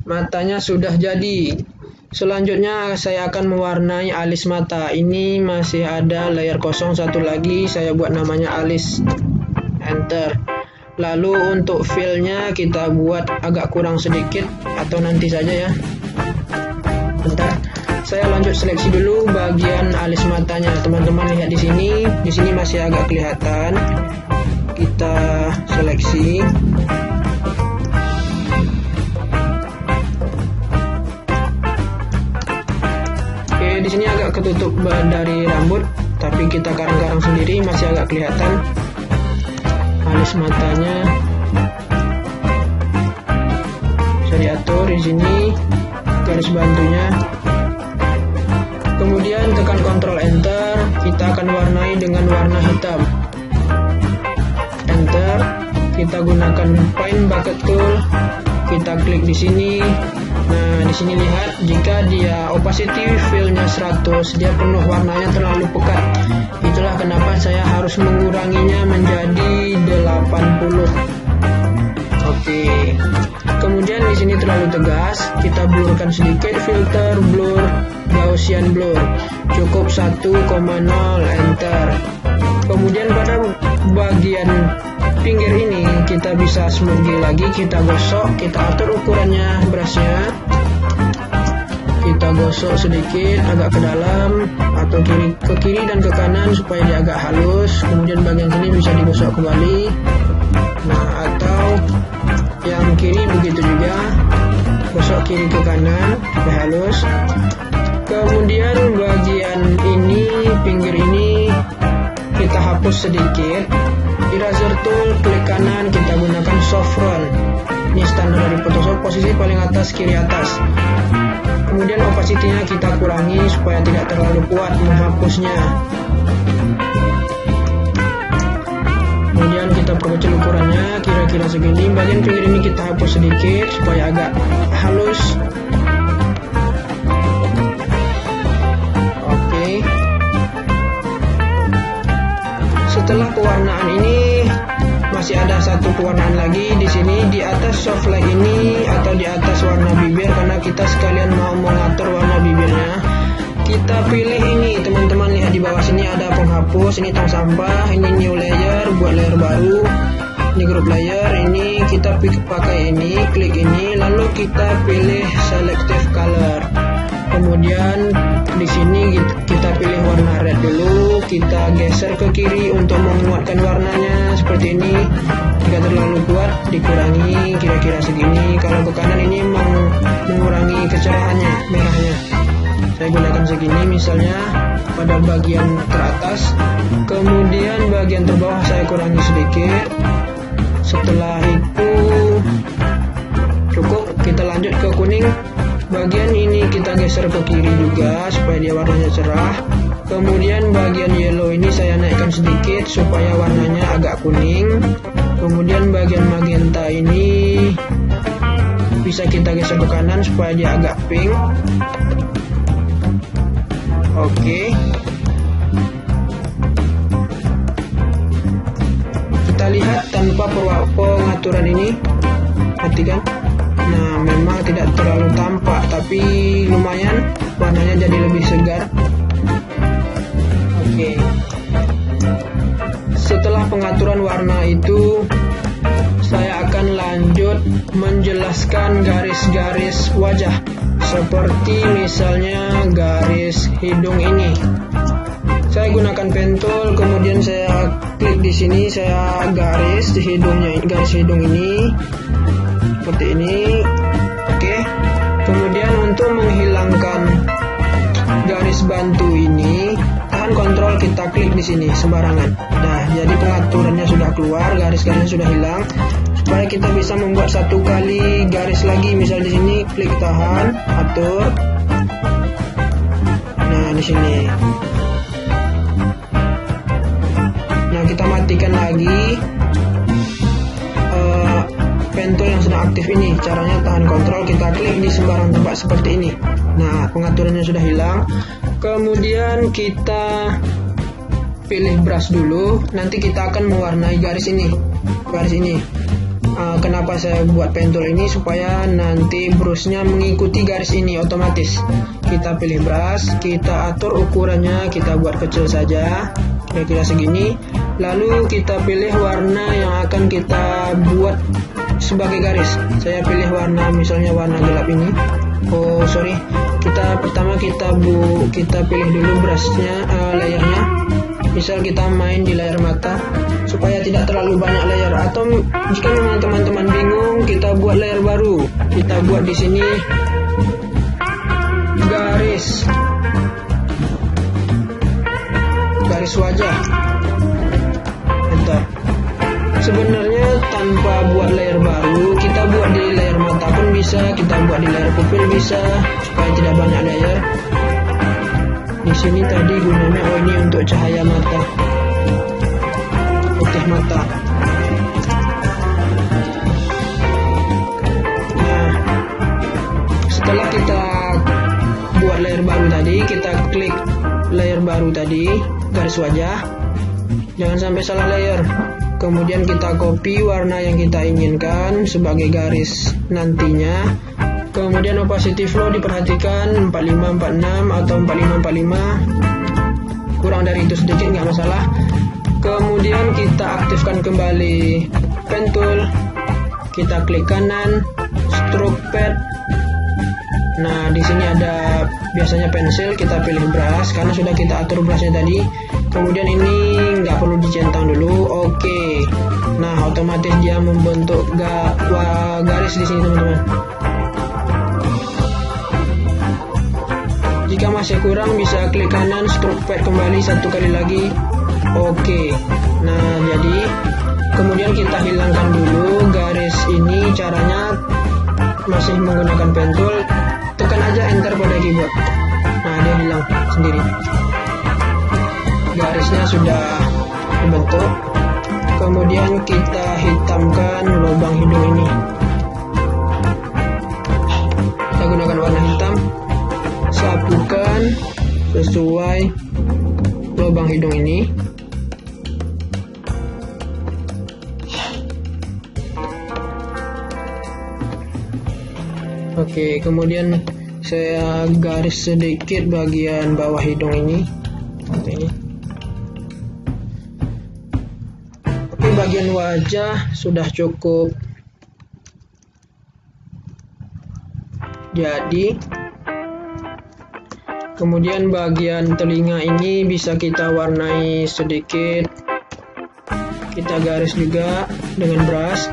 matanya sudah jadi. Selanjutnya saya akan mewarnai alis mata. Ini masih ada layer kosong satu lagi, saya buat namanya alis. Enter. Lalu untuk fillnya kita buat agak kurang sedikit atau nanti saja ya. Bentar. Saya lanjut seleksi dulu bagian alis matanya. Teman-teman lihat di sini masih agak kelihatan. Kita seleksi. Di sini agak ketutup dari rambut, tapi kita garang-garang sendiri masih agak kelihatan alis matanya. Bisa diatur di sini garis bantunya. Kemudian tekan Ctrl Enter, kita akan warnai dengan warna hitam. Enter, kita gunakan Paint Bucket Tool, kita klik di sini. Nah, di sini lihat jika dia opacity fill-nya 100, dia penuh warnanya terlalu pekat. Itulah kenapa saya harus menguranginya menjadi 80. Oke. Kemudian di sini terlalu tegas, kita blurkan sedikit, filter blur, Gaussian blur. Cukup 1,0, enter. Kemudian pada bagian pinggir ini kita bisa smoothie lagi, kita gosok, kita atur ukurannya brushnya, kita gosok sedikit agak ke dalam atau ke kiri dan ke kanan supaya dia agak halus. Kemudian bagian sini bisa digosok kembali. Nah, atau yang kiri begitu juga, gosok kiri ke kanan supaya halus. Kemudian bagian ini, pinggir ini kita hapus sedikit. Eraser tool, klik kanan, kita gunakan soft roll. Ini standar dari Photoshop, posisi paling atas, kiri atas. Kemudian opacity-nya kita kurangi supaya tidak terlalu kuat menghapusnya. Kemudian kita perkecil ukurannya, kira-kira segini. Bagian pinggir ini kita hapus sedikit supaya agak halus. Setelah pewarnaan ini masih ada satu pewarnaan lagi di sini di atas soft light ini atau di atas warna bibir, karena kita sekalian mau mengatur warna bibirnya. Kita pilih ini, teman-teman lihat di bawah sini ada penghapus, ini tong sampah, ini new layer, buat layer baru. Ini group layer, ini kita pakai ini, klik ini, lalu kita pilih selective color. Kemudian di sini kita pilih warna red dulu, kita geser ke kiri untuk menguatkan warnanya seperti ini. Jika terlalu kuat dikurangi kira-kira segini. Kalau ke kanan ini mengurangi kecerahannya, merahnya. Saya gunakan segini misalnya pada bagian teratas. Kemudian bagian terbawah saya kurangi sedikit. Setelah itu cukup, kita lanjut ke kuning. Bagian ini kita geser ke kiri juga supaya dia warnanya cerah. Kemudian bagian yellow ini saya naikkan sedikit supaya warnanya agak kuning. Kemudian bagian magenta ini bisa kita geser ke kanan supaya dia agak pink. Oke. Kita lihat tanpa pengaturan ini, perhatikan. Nah, memang tidak terlalu tampak, tapi lumayan warnanya jadi lebih segar. Oke. Setelah pengaturan warna itu, saya akan lanjut menjelaskan garis-garis wajah, seperti misalnya garis hidung ini. Saya gunakan pen tool, kemudian saya klik di sini, saya garis di hidungnya, garis hidung ini. Seperti ini. Oke. Kemudian untuk menghilangkan garis bantu ini, tahan kontrol, kita klik di sini sembarangan. Nah, jadi pengaturannya sudah keluar, garis-garisnya sudah hilang. Supaya kita bisa membuat satu kali garis lagi, misal di sini klik tahan, atur. Nah, di sini. Nah, kita matikan lagi pen tool yang sedang aktif ini. Caranya tahan kontrol, kita klik di sembarang tempat seperti ini. Nah, pengaturannya sudah hilang. Kemudian kita pilih brush dulu. Nanti kita akan mewarnai garis ini. Garis ini. Kenapa saya buat pentul ini? Supaya nanti brushnya mengikuti garis ini otomatis. Kita pilih brush, kita atur ukurannya, kita buat kecil saja, kira-kira segini. Lalu kita pilih warna yang akan kita buat sebagai garis. Saya pilih warna, misalnya warna gelap ini. Pertama kita pilih dulu brushnya, layernya. Misal kita main di layar mata supaya tidak terlalu banyak layer, atau jika memang teman-teman bingung, kita buat layar baru. Kita buat di sini garis wajah. Bentar. Sebenarnya tanpa buat layar baru, kita buat di layar mata pun bisa, kita buat di layar pupil bisa, supaya tidak banyak layer. Di sini tadi gunanya ini untuk cahaya mata, putih mata. Nah, setelah kita buat layer baru tadi, kita klik layer baru tadi, garis wajah. Jangan sampai salah layer. Kemudian kita copy warna yang kita inginkan sebagai garis nantinya. Kemudian opacity flow diperhatikan 45-46 atau 45-45, kurang dari itu sedikit nggak masalah. Kemudian kita aktifkan kembali pen tool, kita klik kanan, stroke pad. Nah, di sini ada biasanya pensil, kita pilih brush karena sudah kita atur brushnya tadi. Kemudian ini nggak perlu dicentang dulu, oke. Nah, otomatis dia membentuk garis di sini, teman-teman. Jika masih kurang, bisa klik kanan, stroke pad kembali satu kali lagi. Oke. Nah, jadi kemudian kita hilangkan dulu garis ini. Caranya masih menggunakan pen tool, tekan aja enter pada keyboard. Nah, dia hilang sendiri. Garisnya sudah terbentuk. Kemudian kita hitamkan lubang hidung ini. Kita gunakan warna hitam. Sapukan sesuai lubang hidung ini. Oke, kemudian saya garis sedikit bagian bawah hidung ini, seperti ini. Oke, bagian wajah sudah cukup. Jadi kemudian bagian telinga ini bisa kita warnai sedikit. Kita garis juga dengan brush.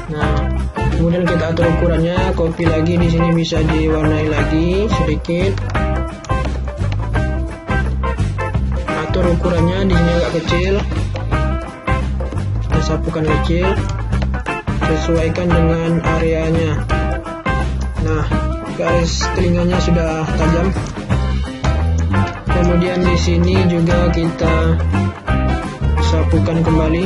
Nah, kemudian kita atur ukurannya, copy lagi di sini bisa diwarnai lagi sedikit. Atur ukurannya di sini agak kecil. Kita sapukan kecil. Sesuaikan dengan areanya. Nah, garis telinganya sudah tajam. Kemudian di sini juga kita sapukan kembali.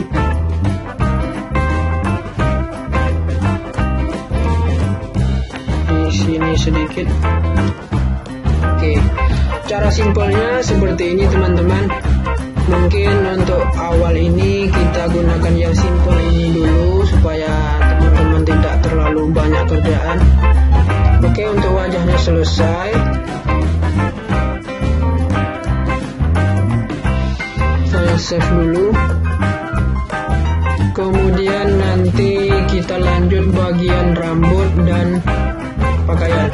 Di sini sedikit. Oke, cara simpelnya seperti ini, teman-teman. Mungkin untuk awal ini kita gunakan yang simpel ini dulu supaya teman-teman tidak terlalu banyak kerjaan. Oke, untuk wajahnya selesai. Saya save dulu. Kemudian nanti kita lanjut bagian rambut dan pakaian.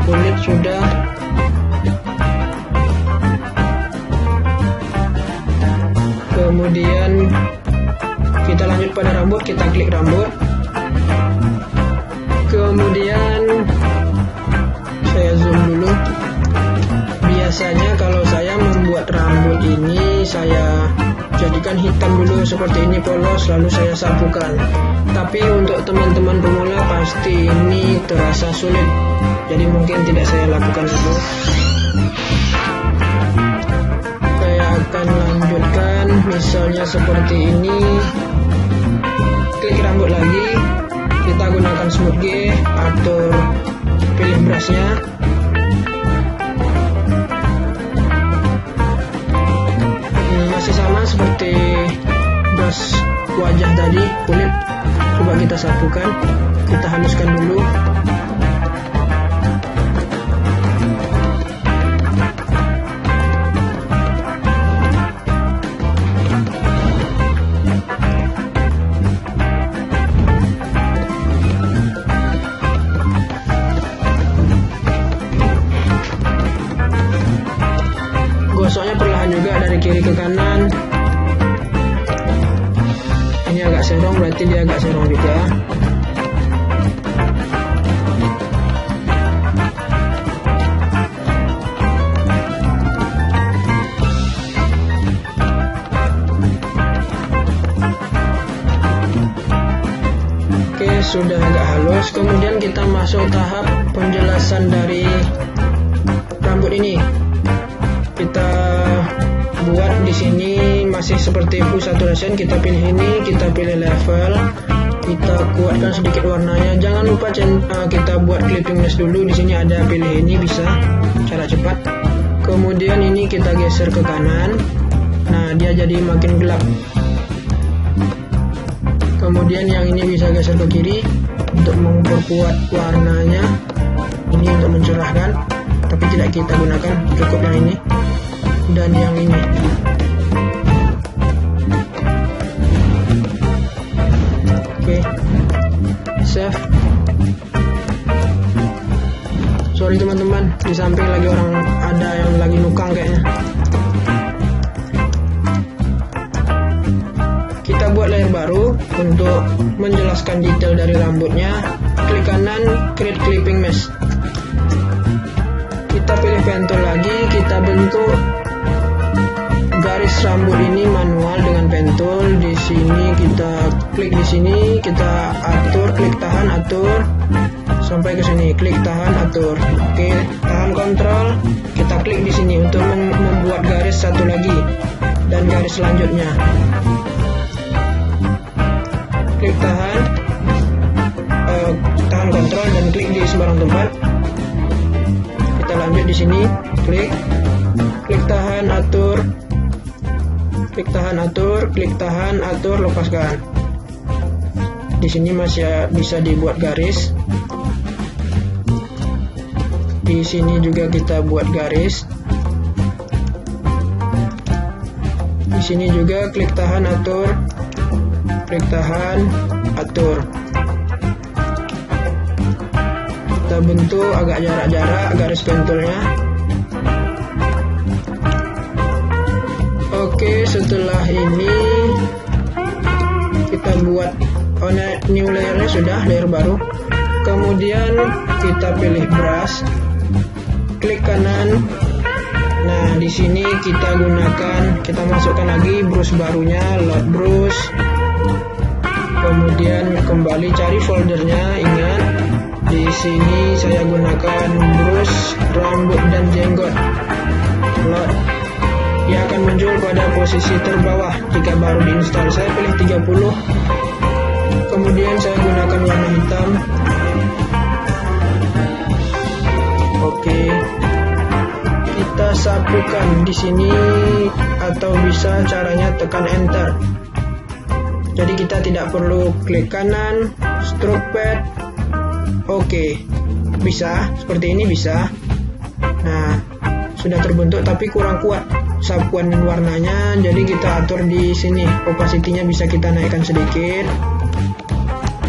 Kulit sudah. Kemudian kita lanjut pada rambut, kita klik rambut. Kemudian saya zoom dulu. Biasanya kalau saya membuat rambut ini, saya jadikan hitam dulu seperti ini polos, lalu saya sapukan. Tapi untuk teman-teman pemula pasti ini terasa sulit, jadi mungkin tidak saya lakukan dulu. Saya akan lanjutkan misalnya seperti ini. Klik rambut lagi, kita gunakan smooth G, atur pilih brushnya. sama seperti brush wajah tadi, kulit. Coba kita sapukan, kita haluskan dulu. Gosoknya perlahan juga dari kiri ke kanan. Ini agak serong, berarti dia agak serong juga. Oke, sudah agak halus. Kemudian kita masuk tahap penjelasan dari rambut ini. Kita buat di sini masih seperti full saturation. Kita pilih ini, kita pilih level, kita kuatkan sedikit warnanya. Jangan lupa kita buat clipping mesh dulu. Di sini ada pilih ini, bisa cara cepat. Kemudian ini kita geser ke kanan. Nah, dia jadi makin gelap. Kemudian yang ini bisa geser ke kiri untuk memperkuat warnanya. Ini untuk mencerahkan, tapi tidak kita gunakan, cukup yang ini dan yang ini. Oke, save. Sorry teman-teman, di samping lagi ada yang lagi nukang kayaknya. Kita buat layer baru untuk menjelaskan detail dari rambutnya. Klik kanan, create clipping mesh. Kita pilih pentool lagi, kita bentuk garis rambut ini manual dengan pentool. Di sini kita klik, di sini kita atur, klik tahan, atur sampai ke sini, klik tahan, atur. Oke, tahan kontrol, kita klik di sini untuk membuat garis satu lagi dan garis selanjutnya. Klik tahan, tahan kontrol dan klik di sembarang tempat. Kita lanjut di sini, klik tahan, atur, klik tahan, atur, klik tahan, atur, lepaskan. Di sini masih bisa dibuat garis. Di sini juga kita buat garis. Di sini juga klik tahan, atur, klik tahan, atur. Kita bentuk agak jarak-jarak garis pentoolnya. Oke, setelah ini kita buat new layernya, sudah layer baru. Kemudian kita pilih brush, klik kanan. Nah, di sini kita masukkan lagi brush barunya, load brush. Kemudian kembali cari foldernya, ingat di sini saya gunakan brush rambut dan jenggot. Load. Dia akan muncul pada posisi terbawah jika baru diinstal. Saya pilih 30. Kemudian saya gunakan warna hitam. Oke. Kita sapukan di sini, atau bisa caranya tekan enter. Jadi kita tidak perlu klik kanan, stroke pad. Oke. Bisa, seperti ini bisa. Nah, sudah terbentuk tapi kurang kuat sapuan warnanya, jadi kita atur di sini, opacity-nya bisa kita naikkan sedikit.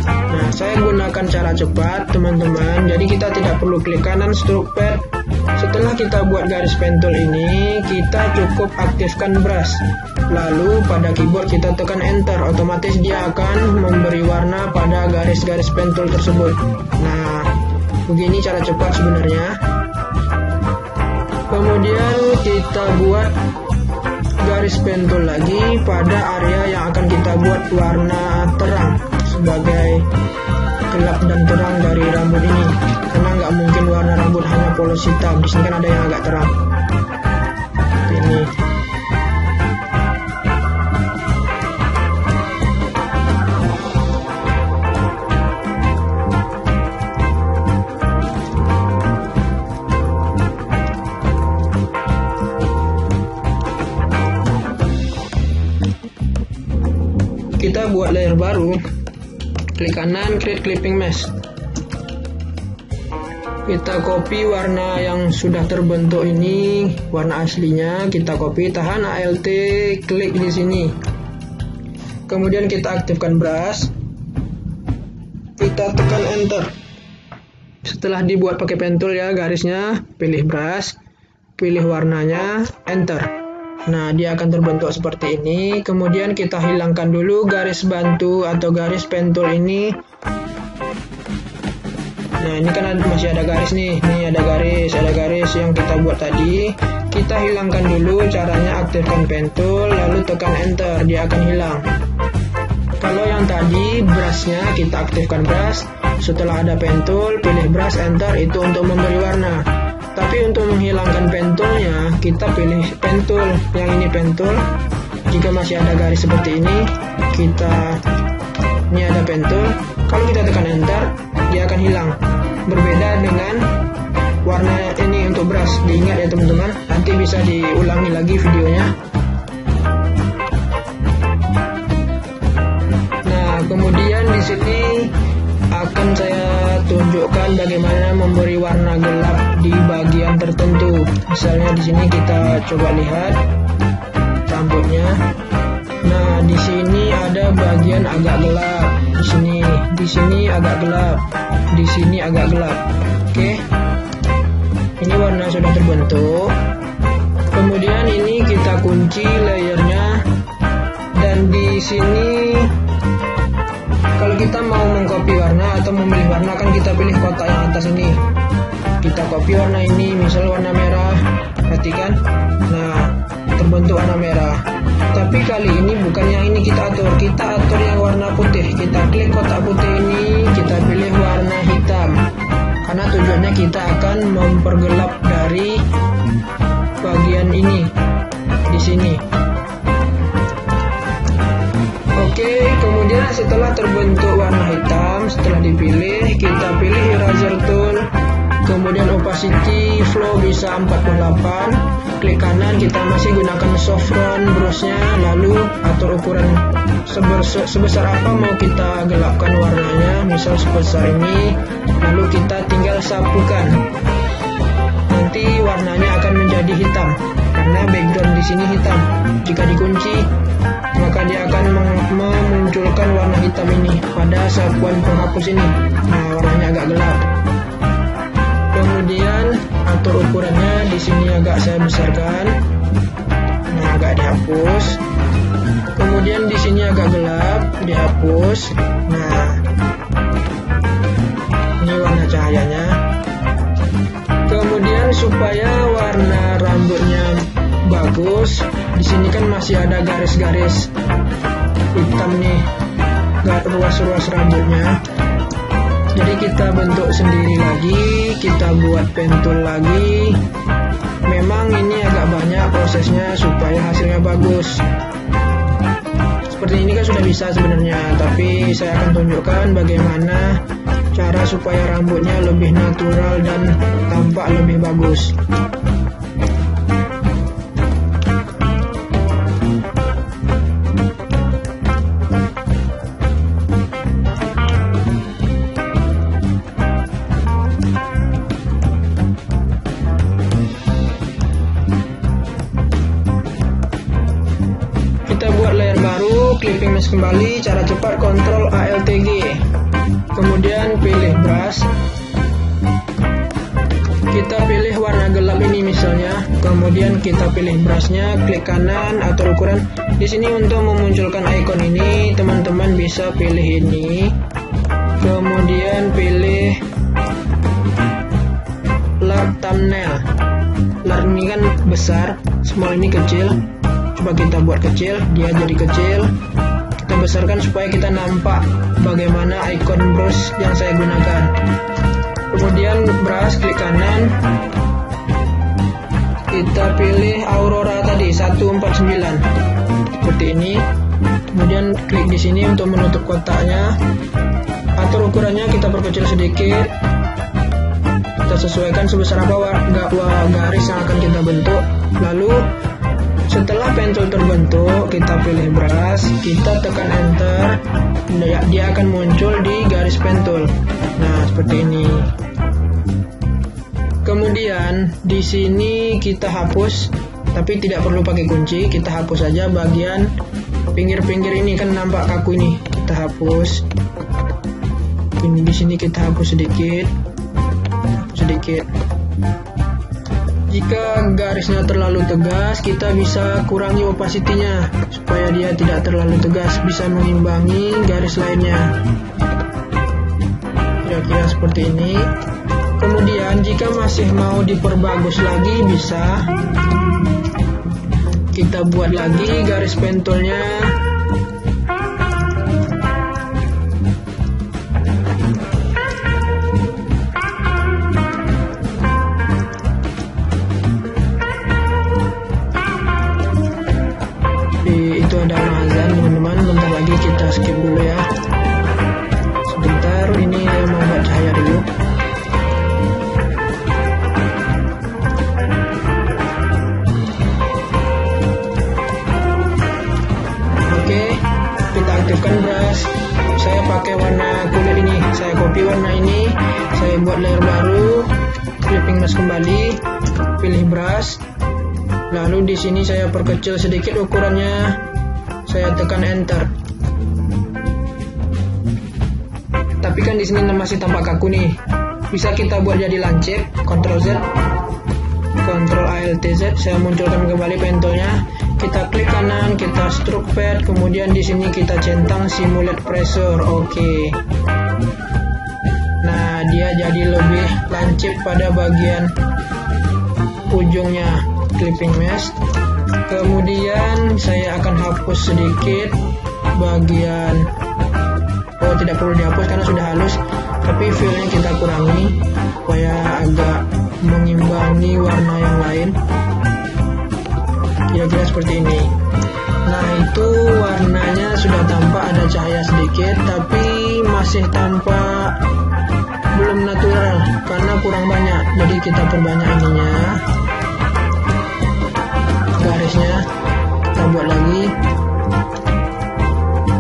Nah, saya gunakan cara cepat teman-teman, jadi kita tidak perlu klik kanan stroke pad. Setelah kita buat garis pentool ini, kita cukup aktifkan brush, lalu pada keyboard kita tekan enter, otomatis dia akan memberi warna pada garis-garis pentool tersebut. Nah, begini cara cepat sebenarnya. Kemudian kita buat garis pentool lagi pada area yang akan kita buat warna terang sebagai gelap dan terang dari rambut ini, karena nggak mungkin warna rambut hanya polos hitam. Di sini kan ada yang agak terang. Ini. kita buat layer baru, klik kanan, create clipping mesh. Kita copy warna yang sudah terbentuk ini, warna aslinya kita copy, tahan Alt, klik di sini. Kemudian kita aktifkan brush, kita tekan enter. Setelah dibuat pakai pen tool ya garisnya, pilih brush, pilih warnanya, enter. Nah, dia akan terbentuk seperti ini. Kemudian kita hilangkan dulu garis bantu atau garis pen tool ini. Nah, ini kan masih ada garis nih. Ini ada garis yang kita buat tadi. Kita hilangkan dulu. Caranya aktifkan pen tool, lalu tekan enter, dia akan hilang. Kalau yang tadi brushnya kita aktifkan brush. Setelah ada pen tool, pilih brush, enter, itu untuk memberi warna. Tapi untuk menghilangkan pen toolnya, kita pilih pen tool. Yang ini pen tool. Jika masih ada garis seperti ini, ini ada pen tool. Kalau kita tekan enter, dia akan hilang. Berbeda dengan warna ini untuk brush. Diingat ya teman-teman, nanti bisa diulangi lagi videonya. Nah, kemudian di sini akan saya tunjukkan bagaimana memberi warna gelap di bagian tertentu. Misalnya di sini kita coba lihat rambutnya. Nah, di sini ada bagian agak gelap. Di sini agak gelap. Di sini agak gelap. Oke. Ini warna sudah terbentuk. Kemudian ini kita kunci layernya. Dan di sini kalau kita mau mengcopy warna atau memilih warna, kan kita pilih kotak yang atas ini. Kita copy warna ini, misal warna merah. Perhatikan. Nah, terbentuk warna merah. Tapi kali ini bukan yang ini kita atur yang warna putih. Kita klik kotak putih ini, kita pilih warna hitam. Karena tujuannya kita akan mempergelap dari bagian ini di sini. Oke, kemudian setelah terbentuk warna hitam, setelah dipilih, kita pilih eraser tool. Kemudian opacity flow bisa 48. Klik kanan, kita masih gunakan soft round brushnya. Lalu atur ukuran sebesar apa mau kita gelapkan warnanya. Misal sebesar ini. Lalu kita tinggal sapukan. Nanti warnanya akan menjadi hitam karena background di sini hitam. Jika dikunci, maka dia akan memunculkan warna hitam ini pada sapuan penghapus ini. Nah, warnanya agak gelap. Kemudian atur ukurannya, di sini agak saya besarkan. Nah, agak dihapus. Kemudian di sini agak gelap, dihapus. Nah, ini warna cahayanya. Kemudian supaya warna rambutnya bagus, di sini kan masih ada garis-garis hitam nih, ruas-ruas rambutnya. Jadi kita bentuk sendiri lagi, kita buat pen tool lagi. Memang ini agak banyak prosesnya supaya hasilnya bagus. Seperti ini kan sudah bisa sebenarnya, tapi saya akan tunjukkan bagaimana cara supaya rambutnya lebih natural dan tampak lebih bagus. Kita buat layer baru, clipping mesh kembali, cara cepat Ctrl Alt G. Kemudian pilih brush. Kita pilih warna gelap ini misalnya. Kemudian kita pilih brushnya, klik kanan, atur ukuran. Di sini untuk memunculkan icon ini, teman-teman bisa pilih ini. Kemudian pilih large thumbnail. Large ini kan besar, small ini kecil. Coba kita buat kecil, dia jadi kecil. Kita besarkan supaya kita nampak bagaimana icon brush yang saya gunakan. Kemudian brush, klik kanan. Kita pilih Aurora tadi 149 seperti ini. Kemudian klik di sini untuk menutup kotaknya. Atur ukurannya, kita perkecil sedikit. Kita sesuaikan sebesar apa garis yang akan kita bentuk. Lalu Setelah pentul terbentuk, kita pilih brush, kita tekan enter, dia akan muncul di garis pentul. Nah, seperti ini. Kemudian di sini kita hapus, tapi tidak perlu pakai kunci, kita hapus saja bagian pinggir-pinggir ini, kan nampak kaku ini. Kita hapus. Ini di sini kita hapus sedikit. Jika garisnya terlalu tegas, kita bisa kurangi opacity-nya supaya dia tidak terlalu tegas, bisa mengimbangi garis lainnya. Kira-kira seperti ini. Kemudian jika masih mau diperbagus lagi, bisa kita buat lagi garis pentulnya. Itu ada azan teman-teman, bentar lagi kita skip dulu ya. Sebentar, ini saya mau buat cahaya dulu. Oke, kita aktifkan brush. Saya pakai warna kulit ini, saya copy warna ini, saya buat layer baru, clipping mask kembali, pilih brush. Lalu di sini saya perkecil sedikit ukurannya, saya tekan enter. Tapi kan di sini masih tampak kaku nih. Bisa kita buat jadi lancip, Ctrl Z, Ctrl Alt Z. Saya munculkan kembali pentolnya. Kita klik kanan, kita stroke pad, kemudian di sini kita centang simulate pressure. Oke. Nah, dia jadi lebih lancip pada bagian ujungnya. Clipping mask. Kemudian saya akan hapus sedikit bagian, tidak perlu dihapus karena sudah halus, tapi feel-nya kita kurangi supaya agak mengimbangi warna yang lain. Kira-kira seperti ini. Nah, itu warnanya sudah tampak ada cahaya sedikit, tapi masih tampak belum natural karena kurang banyak. Jadi kita perbanyak ininya, garisnya kita buat lagi,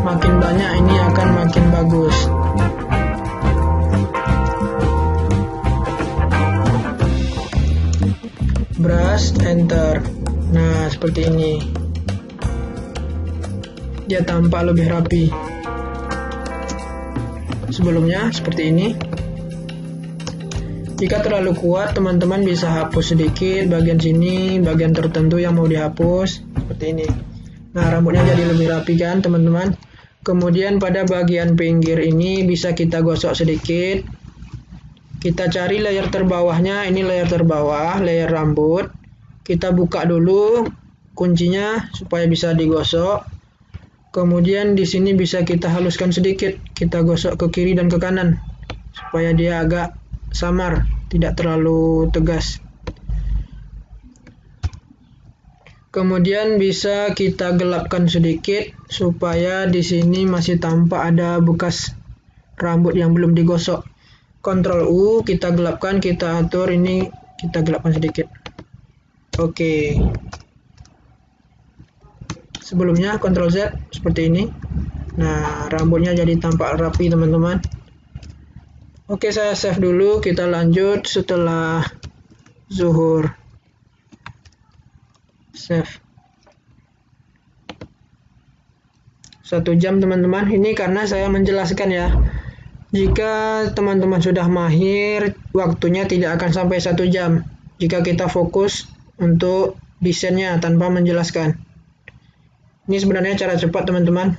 makin banyak ini akan makin bagus. Brush, enter. Nah, seperti ini dia tampak lebih rapi. Sebelumnya seperti ini. Jika terlalu kuat, teman-teman bisa hapus sedikit bagian sini, bagian tertentu yang mau dihapus, seperti ini. Nah, rambutnya jadi lebih rapi kan, teman-teman. Kemudian pada bagian pinggir ini bisa kita gosok sedikit. Kita cari layer terbawahnya, ini layer terbawah, layer rambut. Kita buka dulu kuncinya supaya bisa digosok. Kemudian di sini bisa kita haluskan sedikit, kita gosok ke kiri dan ke kanan supaya dia agak samar, tidak terlalu tegas. Kemudian bisa kita gelapkan sedikit supaya di sini masih tampak ada bekas rambut yang belum digosok. Ctrl U, kita gelapkan, kita atur ini, kita gelapkan sedikit. Oke. Sebelumnya Ctrl Z seperti ini. Nah, rambutnya jadi tampak rapi, teman-teman. Oke, saya save dulu, kita lanjut setelah zuhur. Save. 1 jam, teman-teman. Ini karena saya menjelaskan ya. Jika teman-teman sudah mahir, waktunya tidak akan sampai 1 jam. Jika kita fokus untuk desainnya tanpa menjelaskan. Ini sebenarnya cara cepat, teman-teman.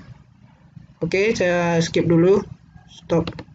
Oke, saya skip dulu. Stop.